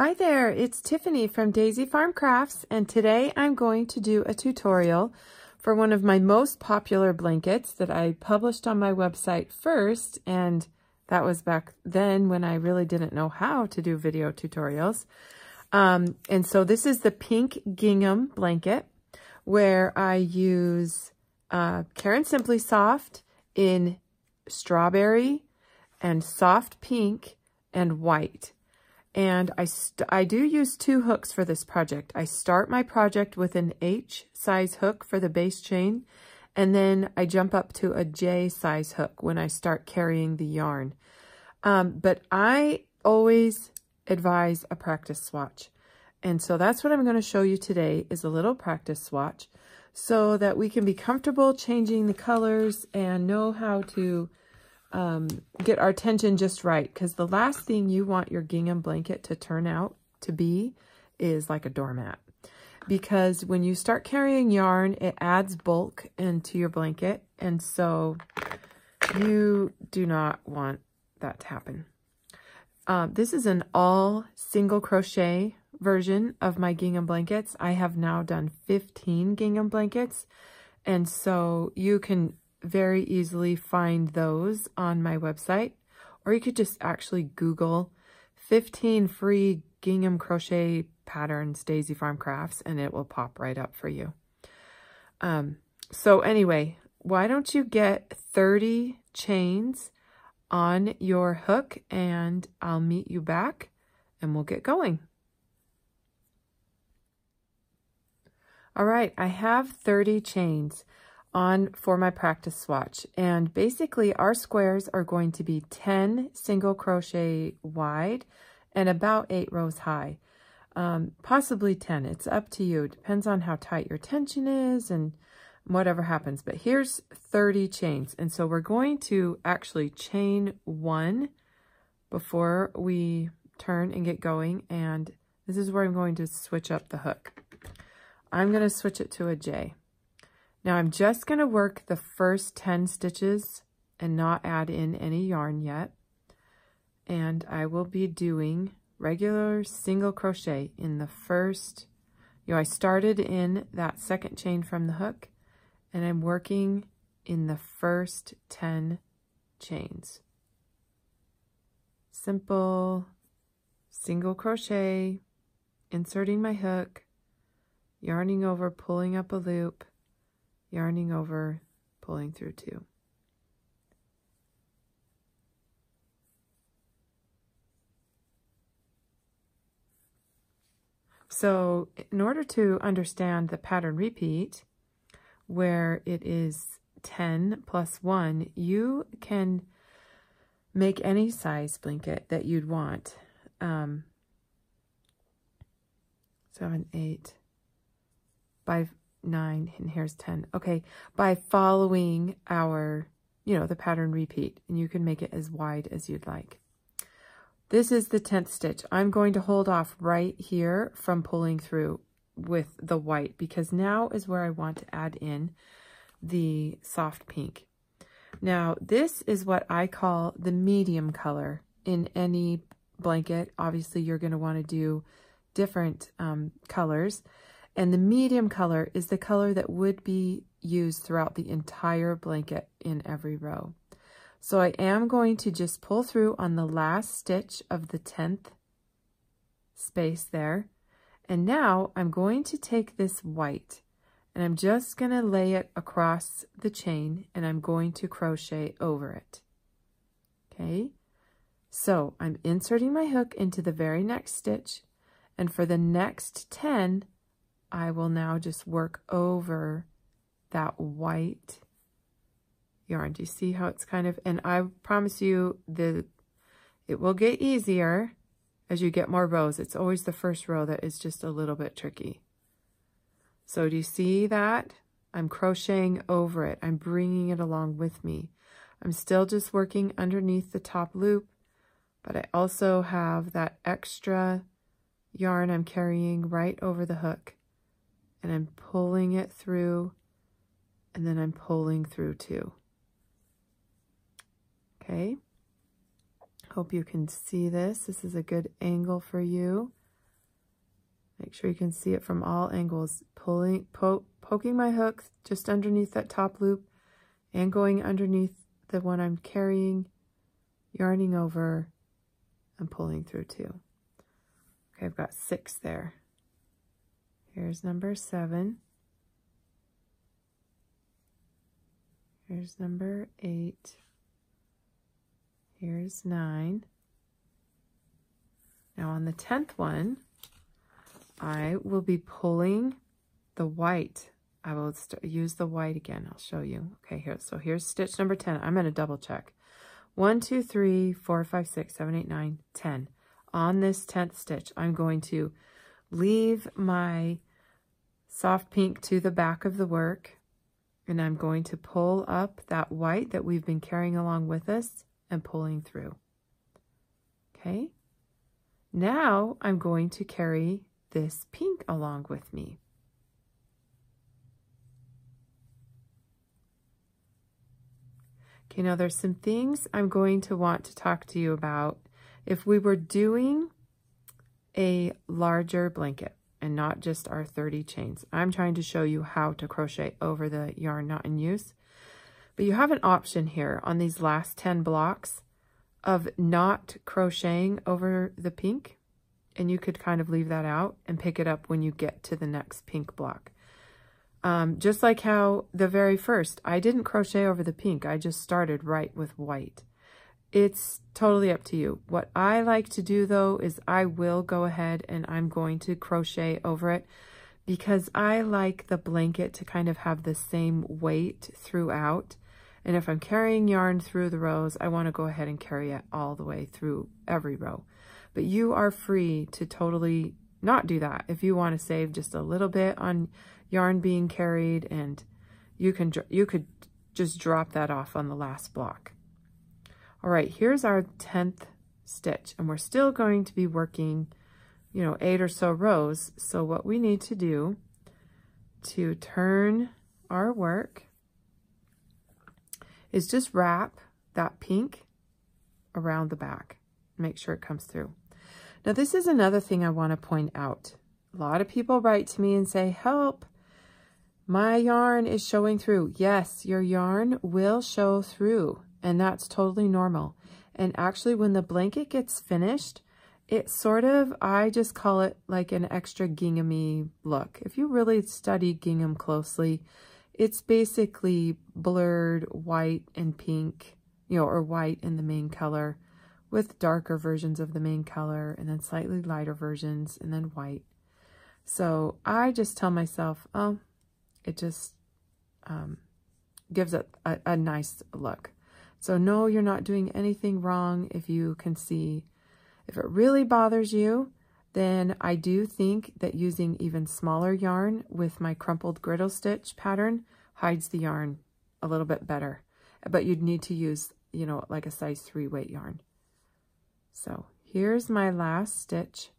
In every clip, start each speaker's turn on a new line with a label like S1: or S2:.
S1: Hi there, it's Tiffany from Daisy Farm Crafts, and today I'm going to do a tutorial for one of my most popular blankets that I published on my website first, and that was back then when I really didn't know how to do video tutorials. And so this is the pink gingham blanket, where I use Care & Simply Soft in strawberry and soft pink and white. And I do use 2 hooks for this project. I start my project with an H size hook for the base chain, and then I jump up to a J size hook when I start carrying the yarn. But I always advise a practice swatch. And so that's what I'm going to show you today, is a little practice swatch so that we can be comfortable changing the colors and know how to get our tension just right, because the last thing you want your gingham blanket to turn out to be is like a doormat. Because when you start carrying yarn, it adds bulk into your blanket, and so you do not want that to happen. This is an all single crochet version of my gingham blankets. I have now done 15 gingham blankets, and so you can very easily find those on my website, or you could just actually Google 15 free gingham crochet patterns Daisy Farm Crafts, and it will pop right up for you. So anyway, why don't you get 30 chains on your hook, and I'll meet you back and we'll get going. All right, I have 30 chains on for my practice swatch, and basically our squares are going to be 10 single crochet wide and about 8 rows high, possibly 10. It's up to you. It depends on how tight your tension is and whatever happens. But here's 30 chains, and so we're going to actually chain 1 before we turn and get going, and this is where I'm going to switch up the hook. I'm going to switch it to a J. Now I'm just going to work the first 10 stitches and not add in any yarn yet. And I will be doing regular single crochet in the first, I started in that second chain from the hook, and I'm working in the first 10 chains. Simple single crochet, inserting my hook, yarning over, pulling up a loop, yarning over, pulling through 2. So in order to understand the pattern repeat, where it is 10 plus 1, you can make any size blanket that you'd want. 7, 8, 5, 9, and here's 10. Okay, by following our, the pattern repeat, and you can make it as wide as you'd like. This is the 10th stitch. I'm going to hold off right here from pulling through with the white, because now is where I want to add in the soft pink. Now, this is what I call the medium color in any blanket. Obviously, you're going to want to do different colors. And the medium color is the color that would be used throughout the entire blanket in every row. So I am going to just pull through on the last stitch of the 10th space there. And now I'm going to take this white, and I'm just going to lay it across the chain, and I'm going to crochet over it. Okay, so I'm inserting my hook into the very next stitch, and for the next 10, I will now just work over that white yarn. Do you see how it's kind of, and I promise you it will get easier as you get more rows. It's always the first row that is just a little bit tricky. So do you see that? I'm crocheting over it. I'm bringing it along with me. I'm still just working underneath the top loop, but I also have that extra yarn I'm carrying right over the hook. And I'm pulling it through, and then I'm pulling through too. Okay, hope you can see this. This is a good angle for you. Make sure you can see it from all angles. Poking my hook just underneath that top loop and going underneath the one I'm carrying, yarning over and pulling through 2. Okay, I've got 6 there. Here's number 7. Here's number 8. Here's 9. Now on the 10th one, I will be pulling the white. I will use the white again. I'll show you. Okay, so here's stitch number 10. I'm going to double check. 1, 2, 3, 4, 5, 6, 7, 8, 9, 10. On this 10th stitch, I'm going to leave my soft pink to the back of the work, and I'm going to pull up that white that we've been carrying along with us and pulling through. Okay. Now I'm going to carry this pink along with me. Okay, now there's some things I'm going to want to talk to you about. If we were doing a larger blanket and not just our 30 chains, I'm trying to show you how to crochet over the yarn not in use. But you have an option here on these last 10 blocks of not crocheting over the pink, and you could kind of leave that out and pick it up when you get to the next pink block. Just like how the very first, I didn't crochet over the pink, I just started right with white. It's totally up to you. What I like to do though is I will go ahead and I'm going to crochet over it because I like the blanket to kind of have the same weight throughout. And if I'm carrying yarn through the rows, I want to go ahead and carry it all the way through every row. But you are free to totally not do that. If you want to save just a little bit on yarn being carried, and you could just drop that off on the last block. All right, here's our 10th stitch, and we're still going to be working, 8 or so rows. So what we need to do to turn our work is just wrap that pink around the back. Make sure it comes through. Now this is another thing I want to point out. A lot of people write to me and say, help, my yarn is showing through. Yes, your yarn will show through, and that's totally normal. And actually when the blanket gets finished, it's sort of, I just call it like an extra gingham-y look. If you really study gingham closely, it's basically blurred white and pink, or white in the main color with darker versions of the main color and then slightly lighter versions and then white. So I just tell myself, oh, it just gives it a nice look. So no, you're not doing anything wrong if you can see. If it really bothers you, then I do think that using even smaller yarn with my crumpled griddle stitch pattern hides the yarn a little bit better. But you'd need to use, like a size 3 weight yarn. So here's my last stitch.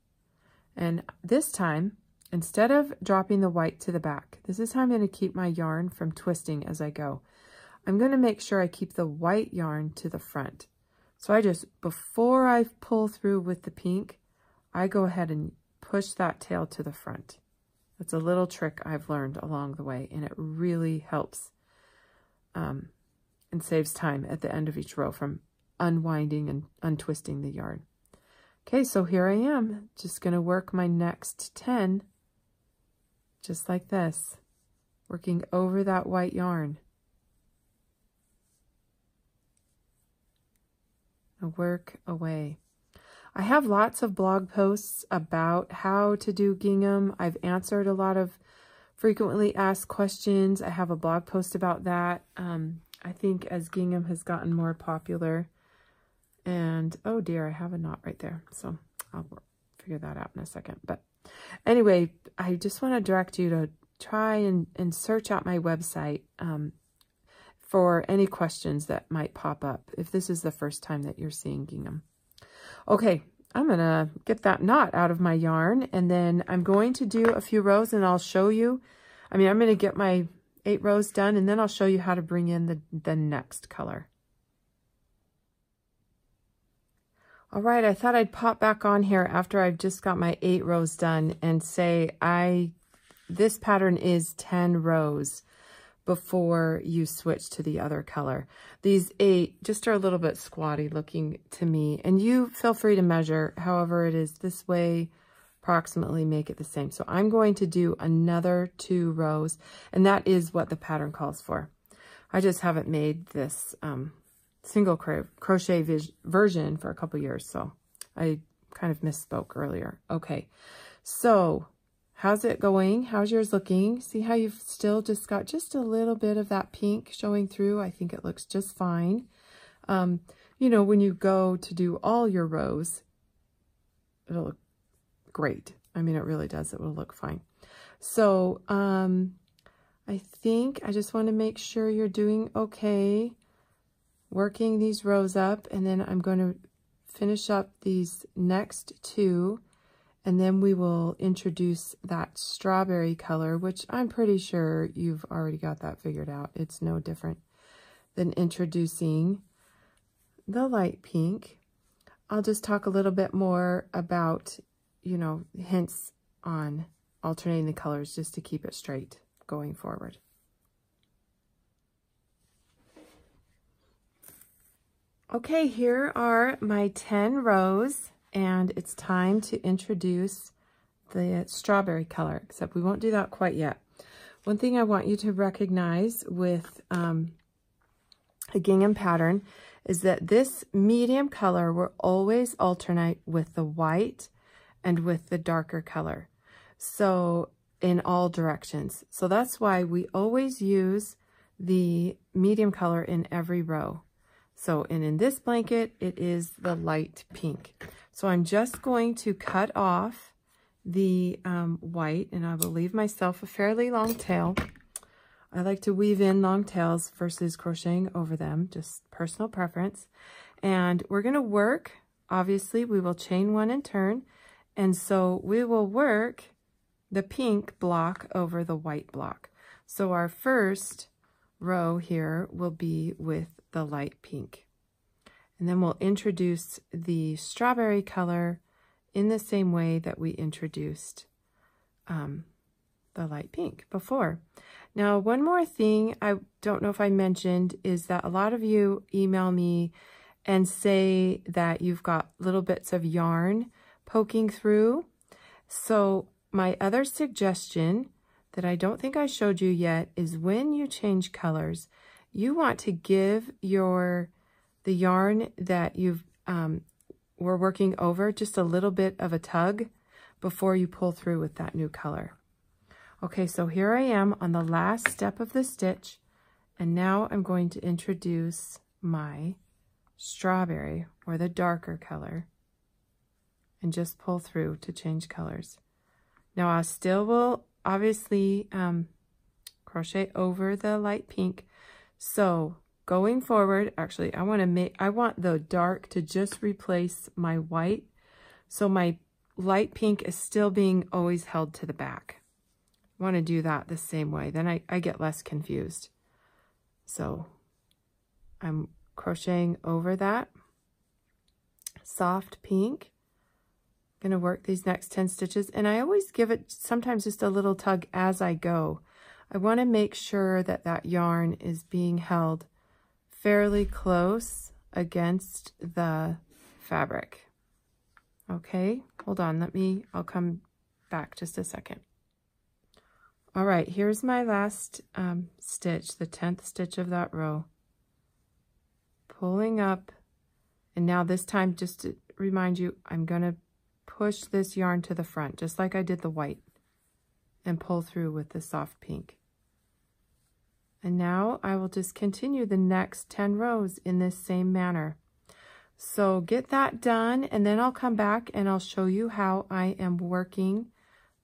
S1: And this time, instead of dropping the white to the back, this is how I'm going to keep my yarn from twisting as I go. I'm going to make sure I keep the white yarn to the front. So I just, before I pull through with the pink, I go ahead and push that tail to the front. That's a little trick I've learned along the way, and it really helps and saves time at the end of each row from unwinding and untwisting the yarn. Okay, so here I am, just going to work my next 10 just like this, working over that white yarn. And work away. I have lots of blog posts about how to do gingham. I've answered a lot of frequently asked questions. I have a blog post about that. I think as gingham has gotten more popular, and oh dear, I have a knot right there. So I'll figure that out in a second. But anyway, I just want to direct you to try and search out my website for any questions that might pop up if this is the first time that you're seeing gingham. Okay, I'm going to get that knot out of my yarn, and then I'm going to do a few rows and I'll show you. I'm going to get my 8 rows done, and then I'll show you how to bring in the next color. All right, I thought I'd pop back on here after I've just got my 8 rows done and say this pattern is 10 rows before you switch to the other color. These 8 just are a little bit squatty looking to me, and you feel free to measure however it is this way, approximately make it the same. So I'm going to do another 2 rows, and that is what the pattern calls for. I just haven't made this single crochet version for a couple years, so I kind of misspoke earlier. Okay, so how's it going? How's yours looking? See how you've still just got just a little bit of that pink showing through? I think it looks just fine. You know, when you go to do all your rows, it'll look great. I mean, it really does. It will look fine. So I think I just want to make sure you're doing okay, working these rows up, and then I'm going to finish up these next 2, and then we will introduce that strawberry color, which I'm pretty sure you've already got that figured out. It's no different than introducing the light pink. I'll just talk a little bit more about, you know, hints on alternating the colors just to keep it straight going forward. Okay, here are my 10 rows, and it's time to introduce the strawberry color, except we won't do that quite yet. One thing I want you to recognize with a gingham pattern is that this medium color will always alternate with the white and with the darker color, so in all directions. So that's why we always use the medium color in every row. So, and in this blanket, it is the light pink. So I'm just going to cut off the white, and I will leave myself a fairly long tail. I like to weave in long tails versus crocheting over them, just personal preference. And we're going to work, obviously, we will chain 1 and turn. And so we will work the pink block over the white block. So our first row here will be with the light pink. And then we'll introduce the strawberry color in the same way that we introduced the light pink before. Now, one more thing I don't know if I mentioned is that a lot of you email me and say that you've got little bits of yarn poking through. So my other suggestion that I don't think I showed you yet is when you change colors, you want to give the yarn that you've we're working over just a little bit of a tug before you pull through with that new color. Okay, so here I am on the last step of the stitch, and now I'm going to introduce my strawberry, or the darker color, and just pull through to change colors. Now I still will obviously crochet over the light pink. So going forward, actually I want the dark to just replace my white, so my light pink is still being always held to the back. I want to do that the same way, then I get less confused. So I'm crocheting over that soft pink. I'm going to work these next 10 stitches, and I always give it sometimes just a little tug as I go. I want to make sure that that yarn is being held fairly close against the fabric. Okay, hold on, I'll come back just a second. All right, here's my last stitch, the 10th stitch of that row. Pulling up, and now this time, just to remind you, I'm going to push this yarn to the front, just like I did the white, and pull through with the soft pink. And now I will just continue the next 10 rows in this same manner. So get that done, and then I'll come back and I'll show you how I am working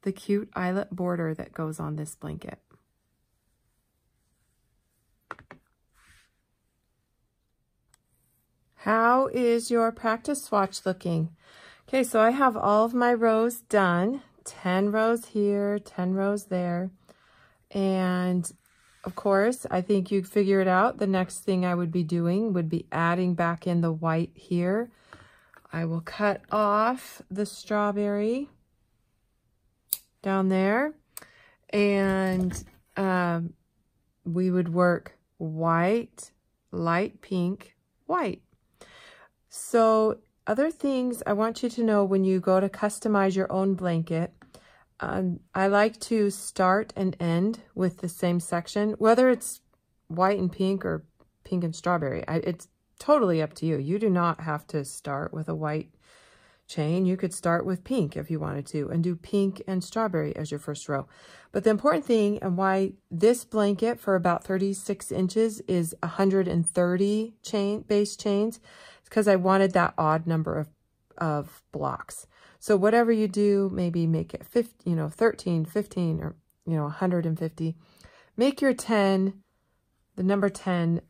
S1: the cute eyelet border that goes on this blanket. How is your practice swatch looking? Okay, so I have all of my rows done, 10 rows here, 10 rows there. And of course, I think you figured out the next thing I would be doing would be adding back in the white here. I will cut off the strawberry down there, and we would work white, light pink, white. So other things I want you to know when you go to customize your own blanket, I like to start and end with the same section, whether it's white and pink or pink and strawberry. It's totally up to you. You do not have to start with a white chain. You could start with pink if you wanted to and do pink and strawberry as your first row. But the important thing, and why this blanket for about 36 inches is 130 base chains, is because I wanted that odd number of blocks. So whatever you do, maybe make it 13, 15, or 150. Make your 10, the number 10,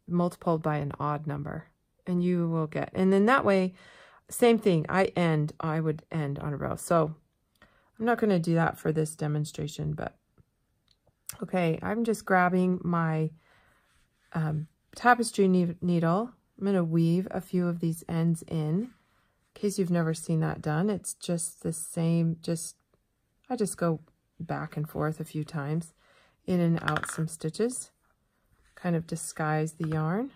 S1: multiplied by an odd number, and you will get, and then that way, same thing, I would end on a row. So I'm not going to do that for this demonstration, but okay, I'm just grabbing my tapestry needle. I'm going to weave a few of these ends in case you've never seen that done. It's just the same, I just go back and forth a few times, in and out some stitches, kind of disguise the yarn.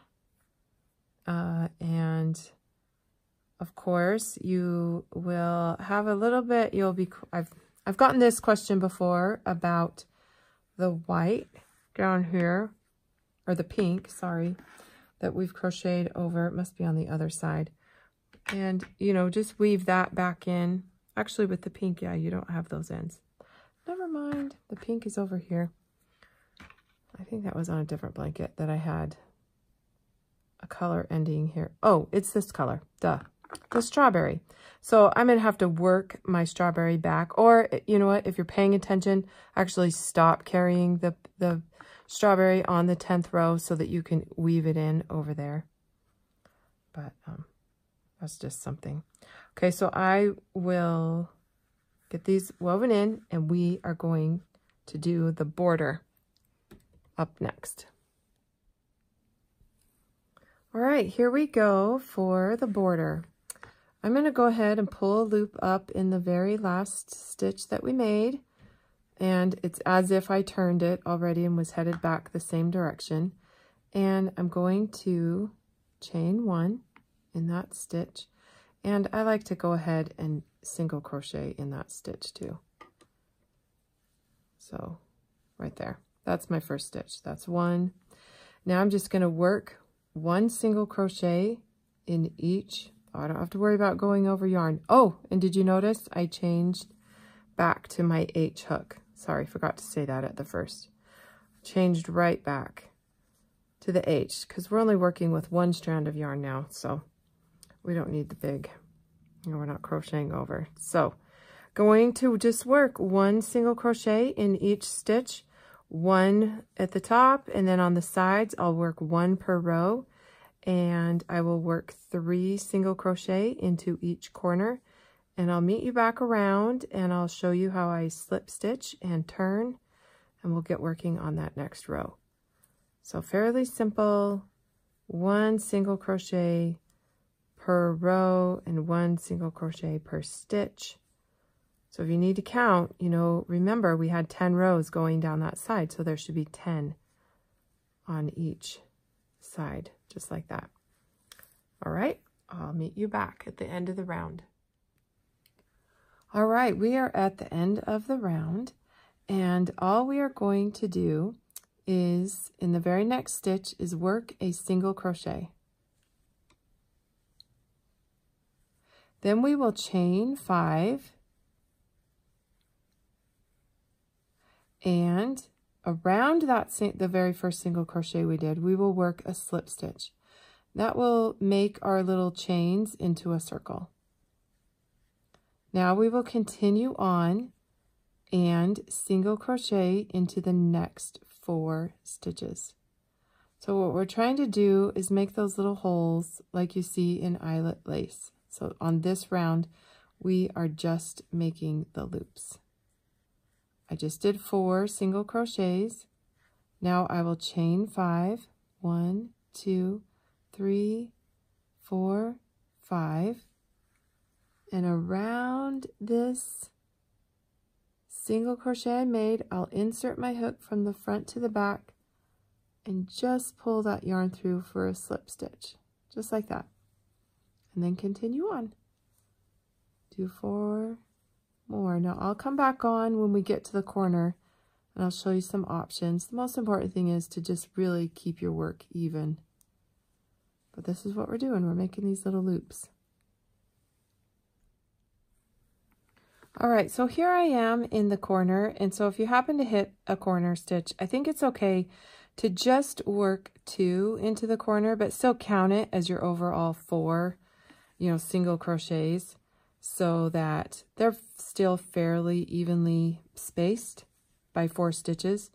S1: And of course you will have a little bit, I've gotten this question before about the white down here, or the pink, sorry, that we've crocheted over. It must be on the other side. And, just weave that back in. Actually, with the pink, yeah, you don't have those ends. Never mind. The pink is over here. I think that was on a different blanket that I had a color ending here. Oh, it's this color. Duh. The strawberry. So I'm going to have to work my strawberry back. Or, you know what? If you're paying attention, actually stop carrying the strawberry on the 10th row so that you can weave it in over there. But, that's just something. Okay, so I will get these woven in, and we are going to do the border up next. All right, here we go for the border. I'm going to go ahead and pull a loop up in the very last stitch that we made, and it's as if I turned it already and was headed back the same direction. And I'm going to chain one in that stitch, and I like to go ahead and single crochet in that stitch too. So right there, that's my first stitch. That's one. Now I'm just going to work one single crochet in each. I don't have to worry about going over yarn. Oh, and did you notice I changed back to my H hook? Sorry, forgot to say that at the first. Changed right back to the H, because we're only working with one strand of yarn now, so we don't need the big, we're not crocheting over. So going to just work one single crochet in each stitch, one at the top, and then on the sides I'll work one per row, and I will work 3 single crochet into each corner, and I'll meet you back around and I'll show you how I slip stitch and turn, and we'll get working on that next row. So fairly simple, one single crochet per row and one single crochet per stitch. So if you need to count, remember we had 10 rows going down that side, so there should be 10 on each side, just like that. All right, I'll meet you back at the end of the round. All right, we are at the end of the round, and all we are going to do is, in the very next stitch, is work a single crochet. Then we will chain 5, and around that the very first single crochet we did, we will work a slip stitch. That will make our little chains into a circle. Now we will continue on and single crochet into the next 4 stitches. So what we're trying to do is make those little holes like you see in eyelet lace. So on this round, we are just making the loops. I just did 4 single crochets. Now I will chain 5, 1, 2, 3, 4, 5, and around this single crochet I made, I'll insert my hook from the front to the back and just pull that yarn through for a slip stitch, just like that. And then continue on. Do 4 more. Now I'll come back on when we get to the corner and I'll show you some options. The most important thing is to just really keep your work even. But this is what we're doing. We're making these little loops. All right, so here I am in the corner, and so if you happen to hit a corner stitch, I think it's okay to just work 2 into the corner, but still count it as your overall 4, single crochets, so that they're still fairly evenly spaced by 4 stitches.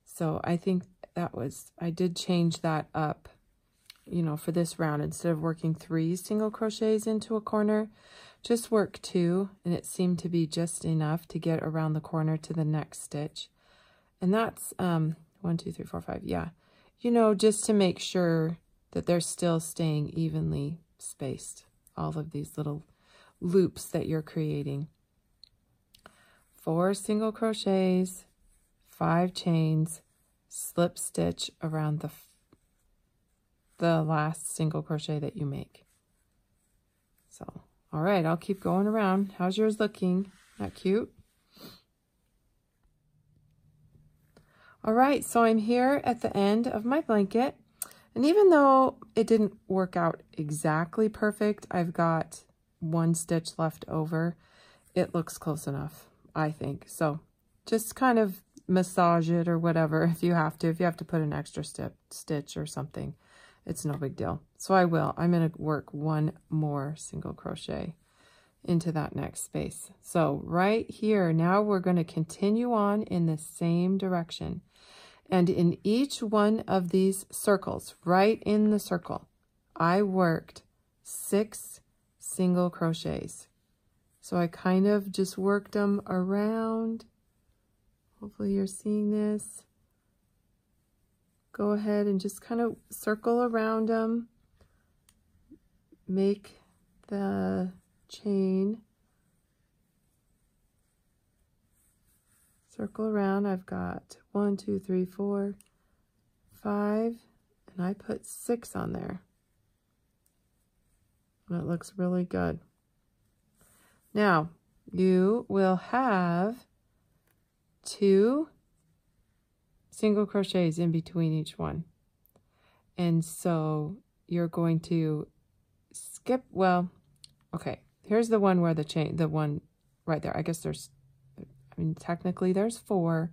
S1: So I think I did change that up, for this round. Instead of working 3 single crochets into a corner, just work 2, and it seemed to be just enough to get around the corner to the next stitch. And that's 1, 2, 3, 4, 5, yeah. Just to make sure that they're still staying evenly spaced, all of these little loops that you're creating. 4 single crochets, 5 chains, slip stitch around the last single crochet that you make. So, all right, I'll keep going around. How's yours looking? Not cute? All right, so I'm here at the end of my blanket. And even though it didn't work out exactly perfect, I've got 1 stitch left over. It looks close enough, I think. So just kind of massage it or whatever if you have to. If you have to put an extra stitch or something, it's no big deal. So I will. I'm going to work 1 more single crochet into that next space. So right here, now we're going to continue on in the same direction. And in each one of these circles, right in the circle, I worked 6 single crochets. So I kind of just worked them around. Hopefully you're seeing this. Go ahead and just kind of circle around them. Make the chain. Circle around. I've got 1, 2, 3, 4, 5, and I put 6 on there. And it looks really good. Now, you will have 2 single crochets in between each one. And so you're going to skip, well, okay, here's the one where the one right there. I guess technically there's 4,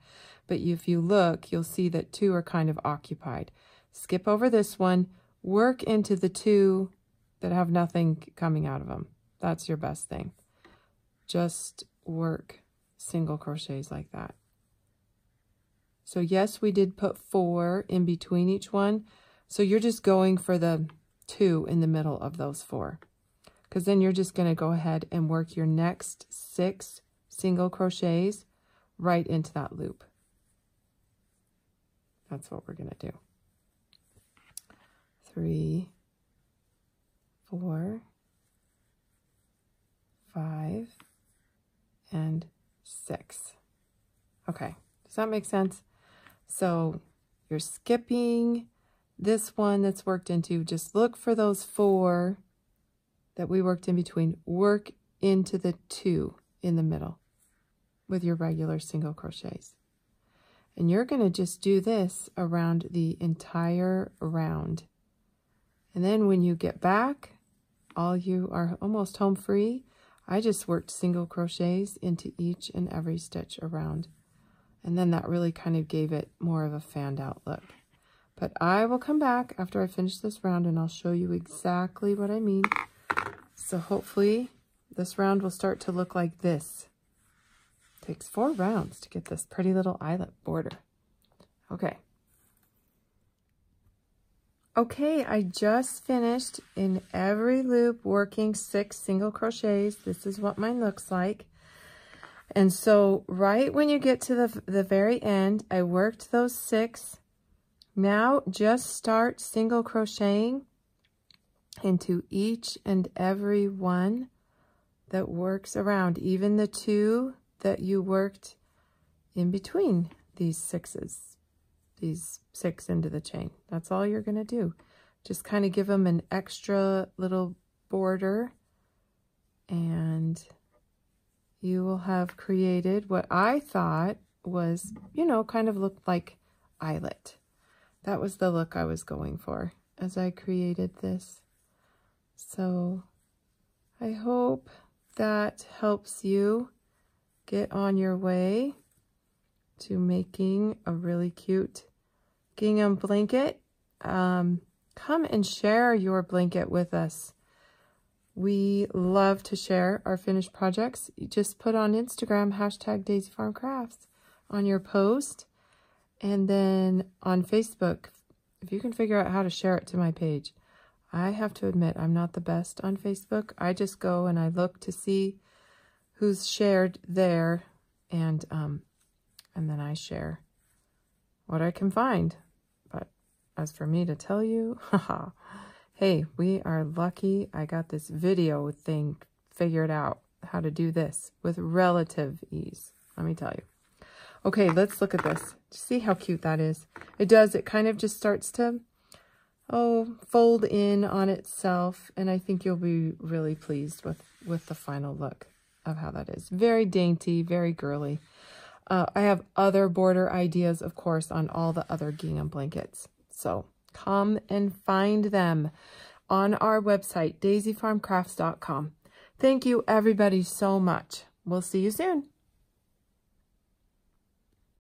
S1: but if you look, you'll see that 2 are kind of occupied. Skip over this one, work into the 2 that have nothing coming out of them. That's your best thing. Just work single crochets like that. So yes, we did put 4 in between each one. So you're just going for the 2 in the middle of those 4. Because then you're just going to go ahead and work your next 6 single crochets right into that loop. That's what we're going to do. 3, 4, 5, and 6. Okay, does that make sense? So you're skipping this one that's worked into. Just look for those 4 that we worked in between. Work into the 2 in the middle with your regular single crochets. And you're going to just do this around the entire round. And then when you get back, you are almost home free. I just worked single crochets into each and every stitch around. And then that really kind of gave it more of a fanned out look. But I will come back after I finish this round and I'll show you exactly what I mean. So hopefully this round will start to look like this. It takes 4 rounds to get this pretty little eyelet border. Okay. Okay, I just finished in every loop working 6 single crochets. This is what mine looks like. And so right when you get to the very end, I worked those 6. Now just start single crocheting into each and every one that works around, even the 2 that you worked in between these 6s, these 6 into the chain. That's all you're going to do. Just kind of give them an extra little border, and you will have created what I thought was, you know, kind of looked like Eyelet. That was the look I was going for as I created this. So I hope that helps you get on your way to making a really cute gingham blanket. Come and share your blanket with us. We love to share our finished projects. You just put on Instagram #DaisyFarmCrafts on your post, and then on Facebook, if you can figure out how to share it to my page. I have to admit, I'm not the best on Facebook. I just go and I look to see who's shared there, and then I share what I can find. But as for me to tell you, haha. Hey, we are lucky I got this video thing figured out, how to do this with relative ease, let me tell you. Okay, let's look at this. See how cute that is? It does, it kind of just starts to, fold in on itself, and I think you'll be really pleased with the final look of how that is. Very dainty, very girly. I have other border ideas, of course, on all the other gingham blankets. So come and find them on our website, daisyfarmcrafts.com. Thank you, everybody, so much. We'll see you soon.